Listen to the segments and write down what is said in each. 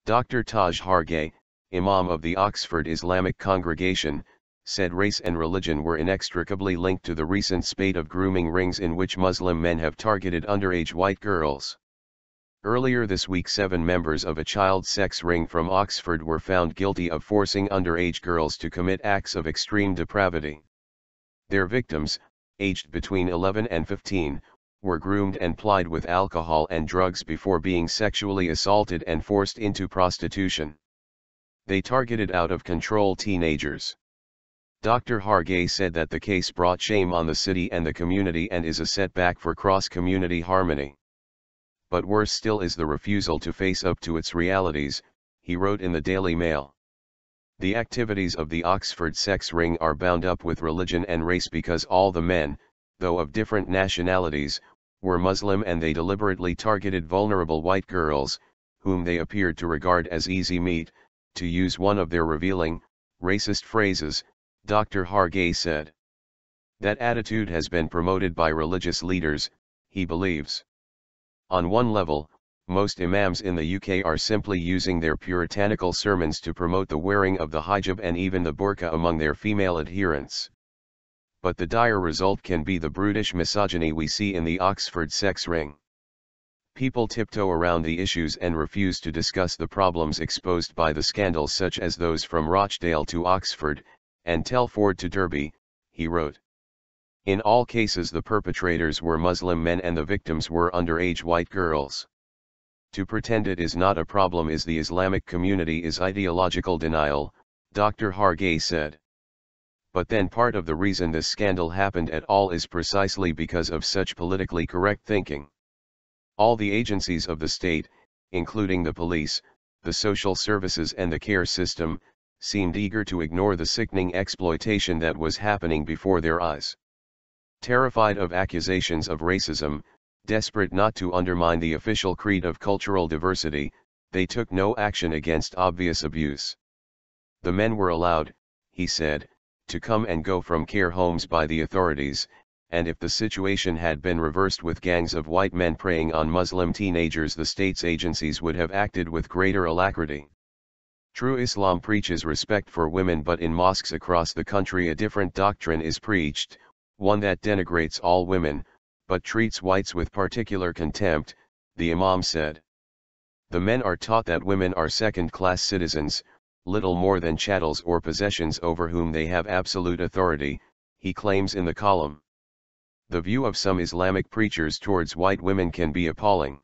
Dr. Taj Hargey, Imam of the Oxford Islamic Congregation, said race and religion were inextricably linked to the recent spate of grooming rings in which Muslim men have targeted underage white girls. Earlier this week 7 members of a child sex ring from Oxford were found guilty of forcing underage girls to commit acts of extreme depravity. Their victims, aged between 11 and 15, were groomed and plied with alcohol and drugs before being sexually assaulted and forced into prostitution. They targeted out-of-control teenagers. Dr. Hargey said that the case brought shame on the city and the community and is a setback for cross-community harmony. But worse still is the refusal to face up to its realities, he wrote in the Daily Mail. The activities of the Oxford sex ring are bound up with religion and race because all the men, though of different nationalities, were Muslim, and they deliberately targeted vulnerable white girls, whom they appeared to regard as easy meat, to use one of their revealing, racist phrases, Dr. Hargey said. That attitude has been promoted by religious leaders, he believes. On one level, most imams in the UK are simply using their puritanical sermons to promote the wearing of the hijab and even the burqa among their female adherents. But the dire result can be the brutish misogyny we see in the Oxford sex ring. People tiptoe around the issues and refuse to discuss the problems exposed by the scandals such as those from Rochdale to Oxford, and Telford to Derby, he wrote. In all cases the perpetrators were Muslim men and the victims were underage white girls. To pretend it is not a problem is the Islamic community is ideological denial, Dr. Hargey said. But then part of the reason this scandal happened at all is precisely because of such politically correct thinking. All the agencies of the state, including the police, the social services and the care system, seemed eager to ignore the sickening exploitation that was happening before their eyes. Terrified of accusations of racism, desperate not to undermine the official creed of cultural diversity, they took no action against obvious abuse. The men were allowed, he said, to come and go from care homes by the authorities, and if the situation had been reversed with gangs of white men preying on Muslim teenagers, the state's agencies would have acted with greater alacrity. True Islam preaches respect for women, but in mosques across the country a different doctrine is preached, one that denigrates all women, but treats whites with particular contempt, the imam said. The men are taught that women are second-class citizens, little more than chattels or possessions over whom they have absolute authority, he claims in the column. The view of some Islamic preachers towards white women can be appalling.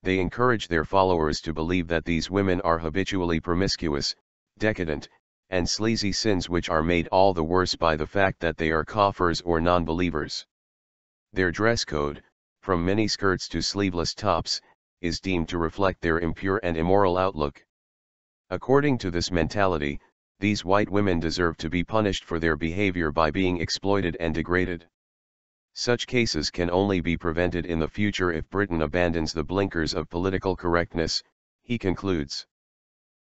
They encourage their followers to believe that these women are habitually promiscuous, decadent, and sleazy sins which are made all the worse by the fact that they are kafirs or non-believers. Their dress code, from mini skirts to sleeveless tops, is deemed to reflect their impure and immoral outlook. According to this mentality, these white women deserve to be punished for their behavior by being exploited and degraded. Such cases can only be prevented in the future if Britain abandons the blinkers of political correctness, he concludes.